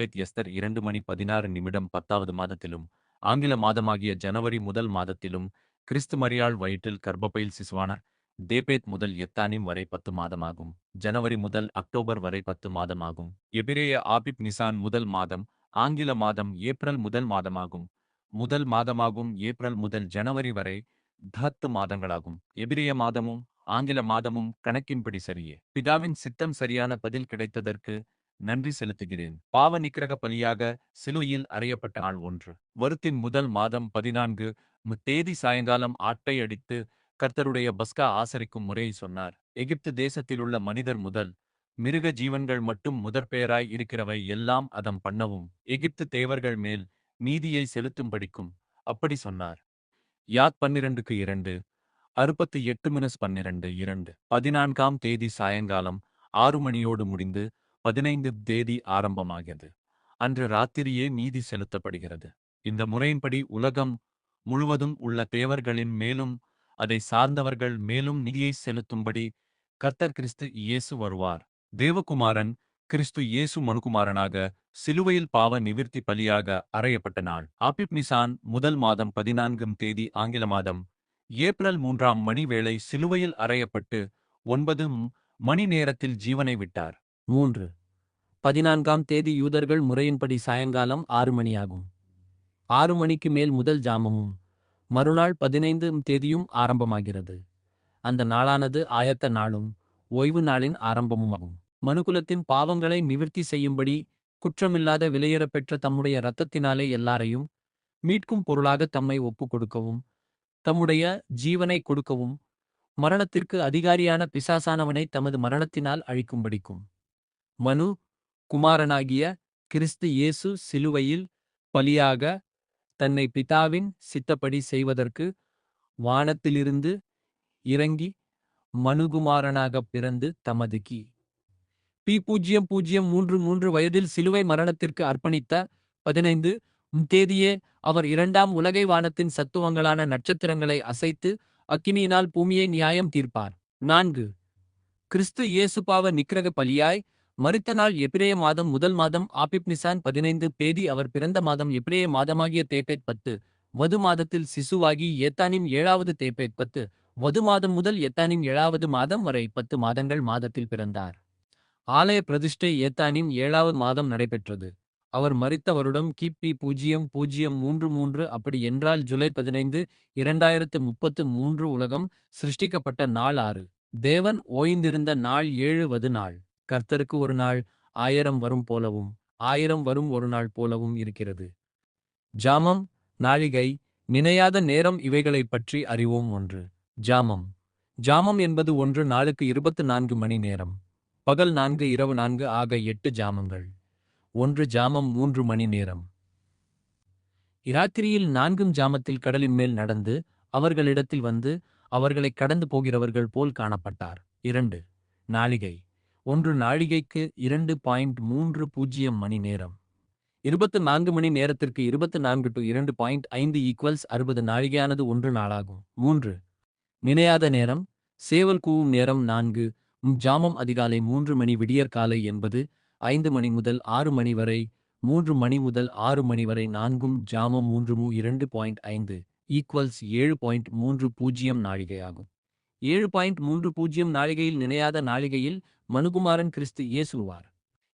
எஸ்பெத் Esther 2:16 10வது மாதத்திலும் ஆங்கில மாதமாகிய ஜனவரி முதல் மாதத்திலும் கிறிஸ்து மரியாள் வயிற்றில் கர்ப்பப்பையில் சிசுவானார். தேபேத் முதல் எத்தானிம் வரை 10 மாதமாகும். ஜனவரி முதல் அக்டோபர் வரை 10 மாதமாகும். எபிரேய ஆபிப் நிசான் முதல் மாதம். ஆங்கில மாதம் ஏப்ரல் முதல் மாதமாகும். ஏப்ரல் முதல் ஜனவரி வரை 10 மாதங்களாகும். எபிரேய மாதமும் ஆங்கில மாதமும் கணக்கின்படி சரியே. பிதாவின் சித்தம் சரியான பதில் கிடைத்ததற்கு நன்றி செலுத்துகிறேன். பாவ நிக்கிரக பலியாக சிலுவையில் அறையப்பட்ட நாள் 1. வருத்தின் முதல் மாதம் 14 தேதி சாயங்காலம் ஆட்டை அடித்து கர்த்தருடைய பஸ்கா ஆசரிக்கும் முறையை சொன்னார். எகிப்து தேசத்திலுள்ள மனிதர் முதல் மிருக ஜீவன்கள் மட்டும் முதற்பெயராய் இருக்கிறவை எல்லாம் அதம் பண்ணவும் எகிப்து தேவர்கள் மேல் நீதியை செலுத்தும்படிக்கும் அப்படி சொன்னார். யாத் 12:2 68-12 14ஆம் தேதி சாயங்காலம் 6 மணியோடு முடிந்து 15 தேதி ஆரம்பமாகிறது. அன்று ராத்திரியே நீதி செலுத்தப்படுகிறது. இந்த முறையின்படி உலகம் முழுவதும் உள்ள தேவர்களின் மேலும் அதை சார்ந்தவர்கள் மேலும் நீதியை செலுத்தும்படி கர்த்தர் கிறிஸ்து இயேசு வருவார். தேவகுமாரன் கிறிஸ்து இயேசு மனுகுமாரனாக சிலுவையில் பாவ நிவிர்த்தி பலியாக அறையப்பட்ட நாள். ஆபிப் நிசான் முதல் மாதம் 14ஆம் தேதி ஆங்கில மாதம் ஏப்ரல் 3ஆம் மணி வேளை சிலுவையில் அறையப்பட்டு 9 மணி நேரத்தில் ஜீவனை விட்டார். 3. 14ஆம் தேதி யூதர்கள் முறையின்படி சாயங்காலம் 6 மணியாகும். 6 மணிக்கு மேல் முதல் ஜாமமும் மறுநாள் 15ஆம் தேதியும் ஆரம்பமாகிறது. அந்த நாளானது ஆயத்த நாளும் ஓய்வு நாளின் ஆரம்பமுமாகும். மனுக்குலத்தின் பாவங்களை நிவிர்த்தி செய்யும்படி குற்றமில்லாத விலையேறப்பெற்ற தம்முடைய இரத்தத்தினாலே எல்லாரையும் மீட்கும் பொருளாக தம்மை ஒப்புக் கொடுக்கவும் தம்முடைய ஜீவனை கொடுக்கவும் மரணத்திற்கு அதிகாரியான பிசாசானவனை தமது மரணத்தினால் அழிக்கும்படிக்கும் மனு குமாரனாகிய கிறிஸ்து இயேசு சிலுவையில் பலியாக தன்னை பிதாவின் சித்தப்படி செய்வதற்கு வானத்திலிருந்து இறங்கி மனுகுமாரனாகப் பிறந்து தமது பி 0:33 வயதில் சிலுவை மரணத்திற்கு அர்ப்பணித்த 15ஆம் தேதியே அவர் 2ஆம் உலகை வானத்தின் சத்துவங்களான நட்சத்திரங்களை அசைத்து அக்கினியினால் பூமியை நியாயம் தீர்ப்பார். 4. கிறிஸ்து இயேசு பாவ நிக்கிரக பலியாய் மரித்த நாள் எபிரேய மாதம் முதல் மாதம் ஆபிப் நிசான் 15 தேதி அவர் பிறந்த மாதம் எபிரேய மாதமாகிய தேபேத் 10 வது மாதத்தில் சிசுவாகி ஏத்தானிம் 7வது தேபேத் 10 வது மாதம் முதல் எத்தானிம் 7வது மாதம் வரை 10 மாதங்கள் மாதத்தில் பிறந்தார். ஆலய பிரதிஷ்டை ஏத்தானிம் 7வது மாதம் நடைபெற்றது. அவர் மரித்த வருடம் கிபி 0033 அப்படி என்றால் ஜூலை 15 2033 உலகம் சிருஷ்டிக்கப்பட்ட நாள் 6. தேவன் ஓய்ந்திருந்த நாள் 7வது நாள். கர்த்தருக்கு ஒரு நாள் 1000 வரும் போலவும் 1000 வரும் ஒரு நாள் போலவும் இருக்கிறது. ஜாமம் நாழிகை நினையாத நேரம் இவைகளைப் பற்றி அறிவோம். 1. ஜாமம். ஜாமம் என்பது 1 நாளுக்கு 24 மணி நேரம். பகல் 4 இரவு 4 ஆக 8 ஜாமங்கள். 1 ஜாமம் 3 மணி நேரம். இராத்திரியில் 4ம் ஜாமத்தில் கடலின் மேல் நடந்து அவர்களிடத்தில் வந்து அவர்களைக் கடந்து போகிறவர்கள் போல் காணப்பட்டார். 2. நாழிகை. 1 நாழிகைக்கு 2.30 மணி நேரம். 24 மணி நேரத்திற்கு 24/2.5 60 நாழிகையானது 1 நாளாகும். 3. நினையாத நேரம் சேவல் கூவும் நேரம் 4 ஜாமம் அதிகாலை 3 மணி விடியற்காலை என்பது 5 மணி முதல் 6 மணி வரை 3 மணி முதல் 6 மணி வரை 4 ஜாமம் 3 2.5 7.30 நாழிகையாகும். 7.30 நாழிகையில் நினையாத நாழிகையில் மனுகுமாரன் கிறிஸ்து இயேசுவார்.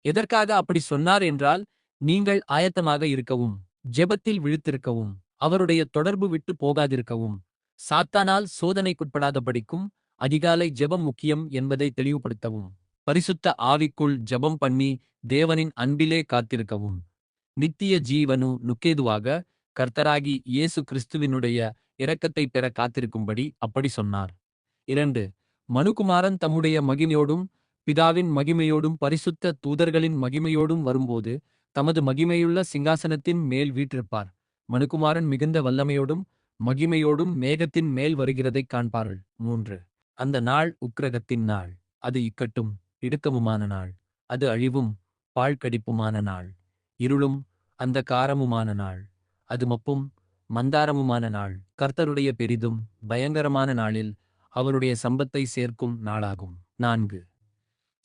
எதற்காக அப்படி சொன்னார் என்றால் நீங்கள் ஆயத்தமாக இருக்கவும் ஜெபத்தில் விழித்திருக்கவும் அவருடைய தொடர்பு விட்டு போகாதிருக்கவும் சாத்தானால் சோதனைக்குட்படாதபடிக்கும் அதிகாலை ஜெபம் முக்கியம் என்பதை தெளிவுபடுத்தவும் பரிசுத்த ஆவிக்குள் ஜெபம் பண்ணி தேவனின் அன்பிலே காத்திருக்கவும் நித்திய ஜீவனு நுக்கேதுவாக கர்த்தராகி இயேசு கிறிஸ்துவினுடைய இரக்கத்தை பெற காத்திருக்கும்படி அப்படி சொன்னார். 2. மனுகுமாரன் தம்முடைய மகிமையோடும் பிதாவின் மகிமையோடும் பரிசுத்த தூதர்களின் மகிமையோடும் வரும்போது தமது மகிமையுள்ள சிங்காசனத்தின் மேல் வீற்றிருப்பார். மனுகுமாரன் மிகுந்த வல்லமையோடும் மகிமையோடும் மேகத்தின் மேல் வருகிறதைக் காண்பார்கள். 3. அந்த நாள் உக்கிரகத்தின் நாள். அது இக்கட்டும் இடுக்கமுமான நாள். அது அழிவும் பாழ்கடிப்புமான நாள். இருளும் அந்த காரமுமான நாள். அது மப்பும் மந்தாரமுமான நாள். கர்த்தருடைய பெரிதும் பயங்கரமான நாளில் அவருடைய சம்பத்தை சேர்க்கும் நாளாகும். 4.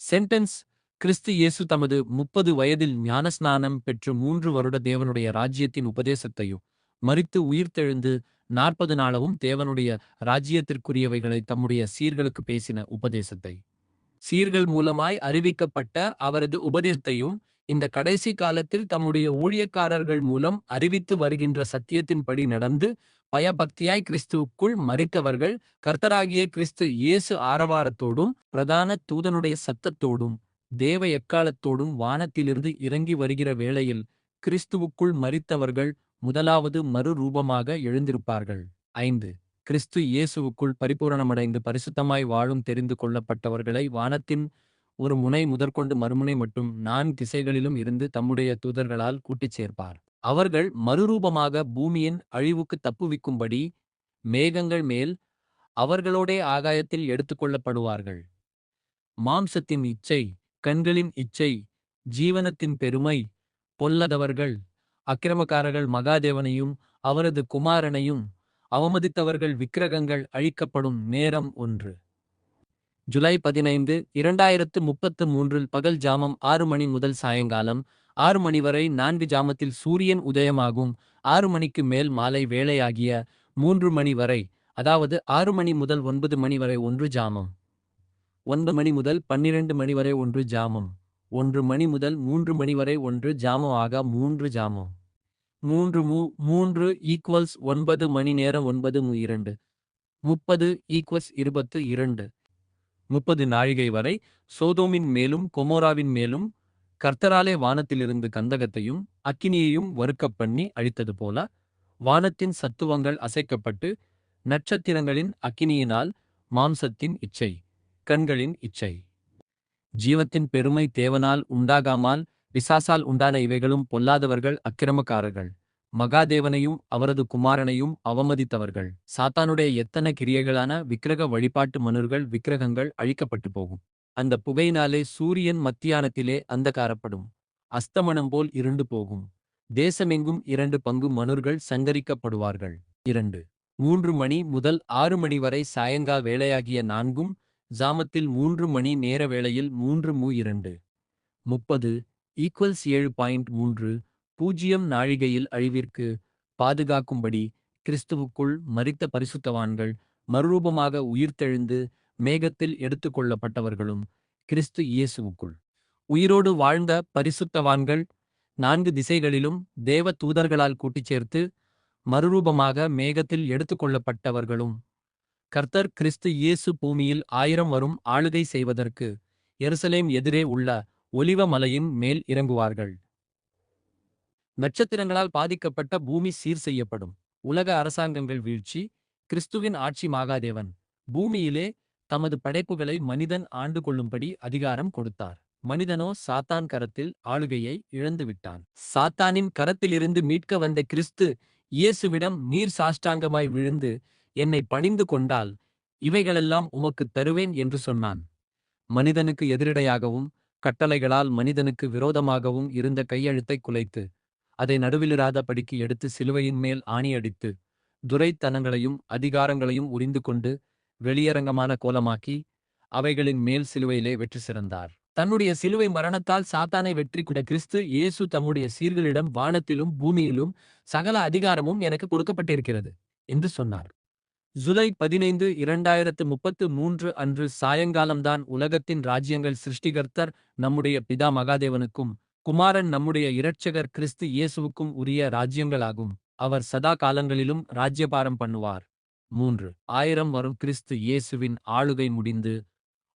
சென்டென்ஸ் கிறிஸ்து இயேசு தமது 30 வயதில் ஞானஸ்நானம் பெற்று 3 வருட தேவனுடைய ராஜ்யத்தின் உபதேசத்தையும் மரித்து உயிர்த்தெழுந்து 40 நாளவும் தேவனுடைய ராஜ்யத்திற்குரியவைகளை தம்முடைய சீர்களுக்கு பேசின உபதேசத்தை சீர்கள் மூலமாய் அறிவிக்கப்பட்ட அவரது உபதேசத்தையும் இந்த கடைசி காலத்தில் தம்முடைய ஊழியக்காரர்கள் மூலம் அறிவித்து வருகின்ற சத்தியத்தின்படி நடந்து பயபக்தியாய் கிறிஸ்துவுக்குள் மரித்தவர்கள் கர்த்தராகிய கிறிஸ்து இயேசு ஆரவாரத்தோடும் பிரதான தூதனுடைய சத்தத்தோடும் தேவ எக்காலத்தோடும் வானத்திலிருந்து இறங்கி வருகிற வேளையில் கிறிஸ்துவுக்குள் மரித்தவர்கள் முதலாவது மறுரூபமாக எழுந்திருப்பார்கள். 5. கிறிஸ்து இயேசுவுக்குள் பரிபூரணமடைந்து பரிசுத்தமாய் வாழும் தெரிந்து கொள்ளப்பட்டவர்களை வானத்தின் ஒரு முனை முதற்கொண்டு மறுமுனை மட்டும் 4 திசைகளிலும் இருந்து தம்முடைய தூதர்களால் கூட்டிச் சேர்ப்பார். அவர்கள் மறுரூபமாக பூமியின் அழிவுக்கு தப்புவிக்கும்படி மேகங்கள் மேல் அவர்களோடே ஆகாயத்தில் எடுத்துக்கொள்ளப்படுவார்கள். மாம்சத்தின் இச்சை, கண்களின் இச்சை, ஜீவனத்தின் பெருமை, பொல்லாதவர்கள், அக்கிரமக்காரர்கள் மகாதேவனையும் அவரது குமாரனையும் அவமதித்தவர்கள் விக்கிரகங்கள் அழிக்கப்படும் நேரம் 1. ஜூலை 15, 2033 பகல் ஜாமம் 6 மணி முதல் சாயங்காலம் 6 மணி வரை 4 ஜாமத்தில் சூரியன் உதயமாகும். 6 மணிக்கு மேல் மாலை வேளையாகிய 3 மணி வரை, அதாவது 6 மணி முதல் 9 மணி வரை 1 ஜாமம். 9 மணி முதல் 12 மணி வரை 1 ஜாமம். 1 மணி முதல் 3 மணி வரை 1 ஜாமம் ஆக 3 ஜாமம். 3 = 9 மணி நேரம் 9 2. 30 = 22. 30 நாழிகை வரை சோதோமின் மேலும் கொமோராவின் மேலும் கர்த்தராலே வானத்திலிருந்து கந்தகத்தையும் அக்கினியையும் வறுக்கப்பண்ணி அழித்தது போல வானத்தின் சத்துவங்கள் அசைக்கப்பட்டு நட்சத்திரங்களின் அக்கினியினால் மாம்சத்தின் இச்சை, கண்களின் இச்சை, ஜீவத்தின் பெருமை தேவனால் உண்டாகாமல் பிசாசால் உண்டான இவைகளும் பொல்லாதவர்கள் அக்கிரமக்காரர்கள் மகாதேவனையும் அவரது குமாரனையும் அவமதித்தவர்கள் சாத்தானுடைய எத்தனை கிரியைகளான விக்கிரக வழிபாட்டு மனுர்கள் விக்கிரகங்கள் அழிக்கப்பட்டு போகும். அந்த புகையினாலே சூரியன் மத்தியானத்திலே அந்தகாரப்படும். அஸ்தமனம் போல் இருண்டு போகும். தேசமெங்கும் 2 பங்கு மனுர்கள் சங்கரிக்கப்படுவார்கள். 2. 3 மணி முதல் 6 மணி வரை சாயங்கால வேளையாகிய 4 ஜாமத்தில் 3 மணி நேர வேளையில் 3 2. 30 = 7.3 பூஜ்ஜியம் நாழிகையில் அழிவிற்கு பாதுகாக்கும்படி கிறிஸ்துவுக்குள் மரித்த பரிசுத்தவான்கள் மறுரூபமாக உயிர்த்தெழுந்து மேகத்தில் எடுத்துக்கொள்ளப்பட்டவர்களும் கிறிஸ்து இயேசுவுக்குள் உயிரோடு வாழ்ந்த பரிசுத்தவான்கள் 4 திசைகளிலும் தேவ தூதர்களால் கூட்டிச் சேர்த்து மறுரூபமாக மேகத்தில் எடுத்துக்கொள்ளப்பட்டவர்களும் கர்த்தர் கிறிஸ்து இயேசு பூமியில் 1000 வரும் ஆளுகை செய்வதற்கு எருசலேம் எதிரே உள்ள ஒலிவ மலையின் மேல் இறங்குவார்கள். நட்சத்திரங்களால் பாதிக்கப்பட்ட பூமி சீர் செய்யப்படும். உலக அரசாங்கங்கள் வீழ்ச்சி. கிறிஸ்துவின் ஆட்சி மகாதேவன் பூமியிலே தமது படைப்புகளை மனிதன் ஆண்டு கொள்ளும்படி அதிகாரம் கொடுத்தார். மனிதனோ சாத்தான் கரத்தில் ஆளுகையை இழந்துவிட்டான். சாத்தானின் கரத்திலிருந்து மீட்க வந்த கிறிஸ்து இயேசுவிடம் நீர் சாஷ்டாங்கமாய் விழுந்து என்னை பணிந்து கொண்டால் இவைகளெல்லாம் உமக்குத் தருவேன் என்று சொன்னான். மனிதனுக்கு எதிரிடையாகவும் கட்டளைகளால் மனிதனுக்கு விரோதமாகவும் இருந்த கையெழுத்தை குலைத்து அதை நடுவிலிராதபடிக்கு எடுத்து சிலுவையின் மேல் ஆணியடித்து துரைத்தனங்களையும் அதிகாரங்களையும் உரிந்து கொண்டு வெளியரங்கமான கோலமாக்கி அவைகளின் மேல் சிலுவையிலே வெற்றி சிறந்தார். தன்னுடைய சிலுவை மரணத்தால் சாத்தானை வெற்றி கொண்ட கிறிஸ்து இயேசு தம்முடைய சீர்களிடம் வானத்திலும் பூமியிலும் சகல அதிகாரமும் எனக்கு கொடுக்கப்பட்டிருக்கிறது என்று சொன்னார். ஜூலை 15, 2033 அன்று சாயங்காலம்தான் உலகத்தின் ராஜ்யங்கள் சிருஷ்டிகர்த்தர் நம்முடைய பிதா மகாதேவனுக்கும் குமாரன் நம்முடைய இரட்சகர் கிறிஸ்து இயேசுவுக்கும் உரிய ராஜ்யங்களாகும். அவர் சதா காலங்களிலும் ராஜ்யபாரம் பண்ணுவார். 3. 1000 வரும் கிறிஸ்து இயேசுவின் ஆளுகை முடிந்து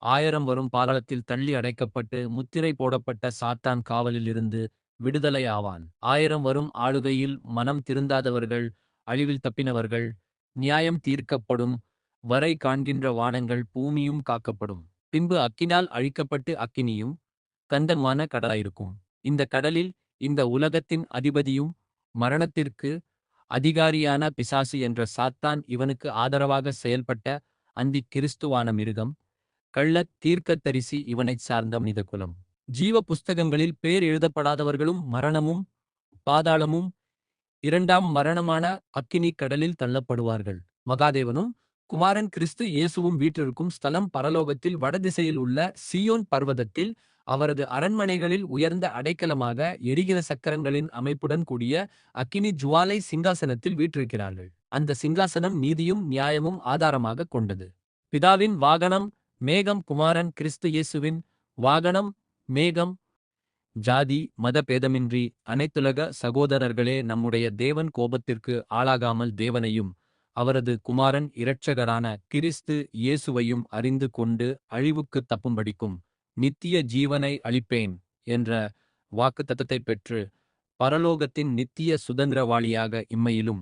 1000 வரும் பாதாளத்தில் தள்ளி அடைக்கப்பட்டு முத்திரை போடப்பட்ட சாத்தான் காவலில் இருந்து விடுதலை ஆவான். 1000 வரும் ஆளுகையில் மனம் திருந்தாதவர்கள் அழிவில் தப்பினவர்கள் நியாயம் தீர்க்கப்படும் வரை காண்கின்ற வானங்கள் பூமியும் காக்கப்படும். பின்பு அக்கினால் அழிக்கப்பட்டு அக்கினியும் கந்தமான கடலாயிருக்கும். இந்த கடலில் இந்த உலகத்தின் அதிபதியும் மரணத்திற்கு அதிகாரியான பிசாசு என்ற சாத்தான் இவனுக்கு ஆதரவாக செயல்பட்ட அந்தி கிறிஸ்துவான மிருகம் கள்ளத் தீர்க்கதரிசி இவனைச் சார்ந்த மனிதகுலம் ஜீவ புஸ்தகங்களில் பேர் எழுதப்படாதவர்களும் மரணமும் பாதாளமும் 2ஆம் மரணமான அக்கினி கடலில் தள்ளப்படுவார்கள். மகாதேவனும் குமாரன் கிறிஸ்து இயேசுவும் வீற்றிருக்கும் ஸ்தலம் பரலோகத்தில் வடதிசையில் உள்ள சீயோன் பர்வதத்தில் அவரது அரண்மனைகளில் உயர்ந்த அடைக்கலமாக எரிகிற சக்கரங்களின் அமைப்புடன் கூடிய அக்கினி ஜுவாலை சிங்காசனத்தில் வீற்றிருக்கிறார்கள். அந்த சிங்காசனம் நீதியும் நியாயமும் ஆதாரமாக கொண்டது. பிதாவின் வாகனம் மேகம், குமாரன் கிறிஸ்து இயேசுவின் வாகனம் மேகம். ஜாதி மத பேதமின்றி அனைத்துலக சகோதரர்களே, நம்முடைய தேவன் கோபத்திற்கு ஆளாகாமல் தேவனையும் அவரது குமாரன் இரட்சகரான கிறிஸ்து இயேசுவையும் அறிந்து கொண்டு அழிவுக்குத் தப்பும்படிக்கும் நித்திய ஜீவனை அளிப்பேன் என்ற வாக்குத்தத்தத்தை பெற்று பரலோகத்தின் நித்திய சுதந்திரவாளியாக இம்மையிலும்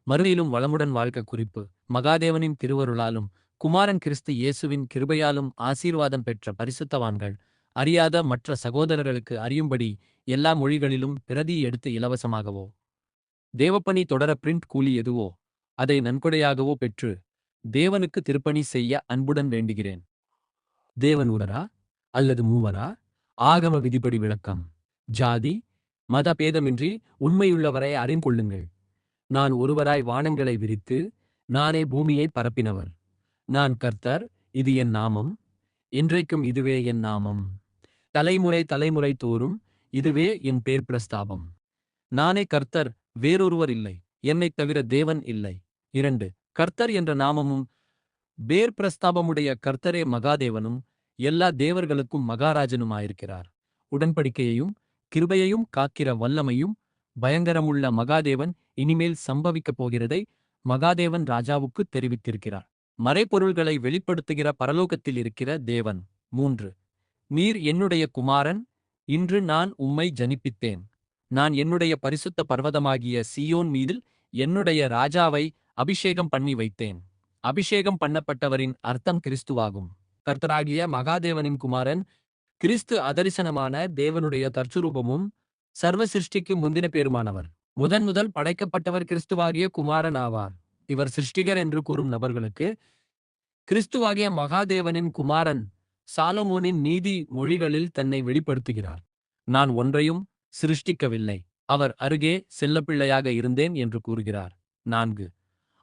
மறுமையிலும் வளமுடன் வாழ்க்க குறிப்பு. மகாதேவனின் திருவருளாலும் குமாரன் கிறிஸ்து இயேசுவின் கிருபையாலும் ஆசீர்வாதம் பெற்ற பரிசுத்தவான்கள் அறியாத மற்ற சகோதரர்களுக்கு அறியும்படி எல்லா மொழிகளிலும் பிரதி எடுத்து இலவசமாகவோ தேவப்பணி தொடர பிரிண்ட் கூலி எதுவோ அதை நன்கொடையாகவோ பெற்று தேவனுக்கு திருப்பணி செய்ய அன்புடன் வேண்டுகிறேன். தேவன் ஒருவரா அல்லது மூவரா? ஆகம விதிப்படி விளக்கம். ஜாதி மத பேதமின்றி உண்மையுள்ளவரை அறிந்து கொள்ளுங்கள். நான் ஒருவராய் வானங்களை விரித்து நானே பூமியை பரப்பினவர். நான் கர்த்தர், இது என் நாமம், இன்றைக்கும் இதுவே என் நாமம். தலைமுறை தலைமுறை தோறும் இதுவே என் பேர் பிரஸ்தாபம். நானே கர்த்தர், வேறொருவர் இல்லை, என்னைத் தவிர தேவன் இல்லை. 2. கர்த்தர் என்ற நாமமும் பேர் பிரஸ்தாபமுடைய கர்த்தரே மகாதேவனும் எல்லா தேவர்களுக்கும் மகாராஜனுமாயிருக்கிறார். உடன்படிக்கையையும் கிருபையையும் காக்கிற வல்லமையும் பயங்கரமுள்ள மகாதேவன் இனிமேல் சம்பவிக்கப் போகிறதை மகாதேவன் ராஜாவுக்குத் தெரிவித்திருக்கிறார். மறைபொருள்களை வெளிப்படுத்துகிற பரலோகத்தில் இருக்கிற தேவன். 3. நீர் என்னுடைய குமாரன், இன்று நான் உம்மை ஜனிப்பித்தேன். நான் என்னுடைய பரிசுத்த பர்வதமாகிய சீயோன் மீதில் என்னுடைய ராஜாவை அபிஷேகம் பண்ணி வைத்தேன். அபிஷேகம் பண்ணப்பட்டவரின் அர்த்தம் கிறிஸ்துவாகும். கர்த்தராகிய மகாதேவனின் குமாரன் கிறிஸ்து அதரிசனமான தேவனுடைய தற்சுரூபமும் சர்வ சிருஷ்டிக்கு முந்தின பேருமானவர். முதல் படைக்கப்பட்டவர் கிறிஸ்துவாகிய குமாரன் ஆவார். இவர் சிருஷ்டிகர் என்று கூறும் நபர்களுக்கு கிறிஸ்துவாகிய மகாதேவனின் குமாரன் சாலமோனின் நீதி மொழிகளில் தன்னை வெளிப்படுத்துகிறார். நான் ஒன்றையும் சிருஷ்டிக்கவில்லை, அவர் அருகே செல்லப்பிள்ளையாக இருந்தேன் என்று கூறுகிறார். 4.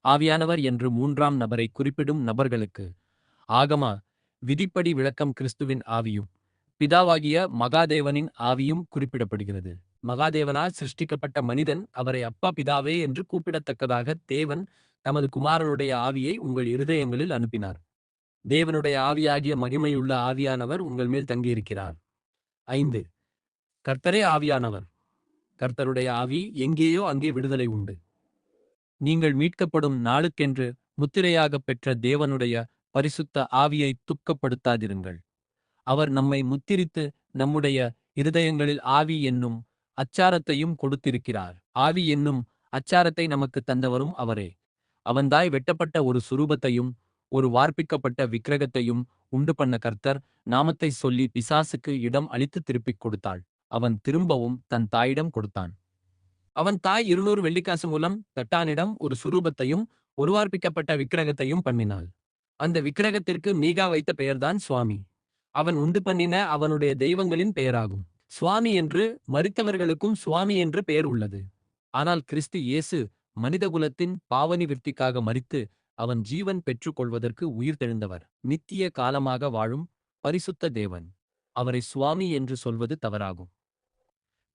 ஆவியானவர் என்று 3ஆம் நபரை குறிப்பிடும் நபர்களுக்கு ஆகம விதிப்படி விளக்கம் கிறிஸ்துவின் ஆவியும் பிதாவாகிய மகாதேவனின் ஆவியும் குறிப்பிடப்படுகிறது. மகாதேவனால் சிருஷ்டிக்கப்பட்ட மனிதன் அவரை அப்பா பிதாவே என்று கூப்பிடத்தக்கதாக தேவன் தமது குமாரனுடைய ஆவியை உங்கள் இருதயங்களில் அனுப்பினார். தேவனுடைய ஆவியாகிய மகிமையுள்ள ஆவியானவர் உங்கள் மேல் தங்கியிருக்கிறார். 5. கர்த்தரே ஆவியானவர். கர்த்தருடைய ஆவி எங்கேயோ அங்கே விடுதலை உண்டு. நீங்கள் மீட்கப்படும் நாளுக்கென்று முத்திரையாகப் பெற்ற தேவனுடைய பரிசுத்த ஆவியை துக்கப்படுத்தாதிருங்கள். அவர் நம்மை முத்திரித்து நம்முடைய இருதயங்களில் ஆவி என்னும் அச்சாரத்தையும் கொடுத்திருக்கிறார். ஆவி என்னும் அச்சாரத்தை நமக்கு தந்தவரும் அவரே. அவன்தாய் வெட்டப்பட்ட ஒரு சுரூபத்தையும் ஒரு வார்ப்பிக்கப்பட்ட விக்கிரகத்தையும் உண்டு பண்ண கர்த்தர் நாமத்தை சொல்லி பிசாசுக்கு இடம் அளித்து திருப்பிக் கொடுத்தாள். அவன் திரும்பவும் தன் தாயிடம் கொடுத்தான். அவன் தாய் 200 வெள்ளிக்காசு மூலம் தட்டானிடம் ஒரு சுரூபத்தையும் ஒரு வார்ப்பிக்கப்பட்ட விக்கிரகத்தையும் பண்ணினாள். அந்த விக்கிரகத்திற்கு மீகா வைத்த பெயர்தான் சுவாமி. அவன் உண்டு பண்ணின அவனுடைய தெய்வங்களின் பெயராகும். சுவாமி என்று மரித்தவர்களுக்கும் சுவாமி என்று பெயர் உள்ளது. ஆனால் கிறிஸ்து இயேசு மனிதகுலத்தின் பாவநிவிர்த்திக்காக மரித்து அவன் ஜீவன் பெற்றுக்கொள்வதற்கு உயிர்த்தெழுந்தவர். நித்திய காலமாக வாழும் பரிசுத்த தேவன். அவரை சுவாமி என்று சொல்வது தவறாகும்.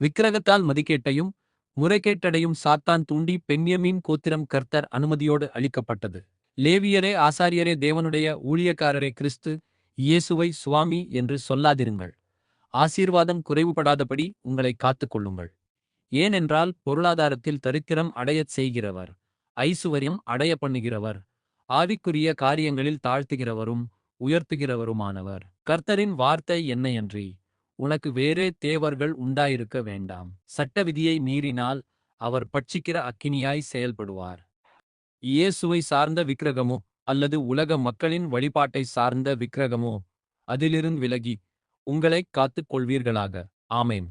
விக்கிரகத்தால் மதிக்கேட்டையும் முறைகேட்டடையும் சாத்தான் தூண்டி பென்யமீன் கோத்திரம் கர்த்தர் அனுமதியோடு அளிக்கப்பட்டது. லேவியரே ஆசாரியரே தேவனுடைய ஊழியக்காரரே கிறிஸ்து இயேசுவை சுவாமி என்று சொல்லாதிருங்கள். ஆசீர்வாதம் குறைவுபடாதபடி உங்களை காத்துக் கொள்ளுங்கள். ஏனென்றால் பொருளாதாரத்தில் தரித்திரம் அடையச் செய்கிறவர், ஐசுவரியம் அடைய பண்ணுகிறவர், ஆவிக்குரிய காரியங்களில் தாழ்த்துகிறவரும் உயர்த்துகிறவருமானவர். கர்த்தரின் வார்த்தை என்னையன்றி உனக்கு வேறே தேவர்கள் உண்டாயிருக்க வேண்டாம். சட்ட விதியை மீறினால் அவர் பட்சிக்கிற அக்கினியாய் செயல்படுவார். இயேசுவை சார்ந்த விக்கிரகமோ அல்லது உலக மக்களின் வழிபாட்டை சார்ந்த விக்கிரகமோ அதிலிருந்து விலகி உங்களைக் காத்துக் கொள்வீர்களாக. ஆமென்.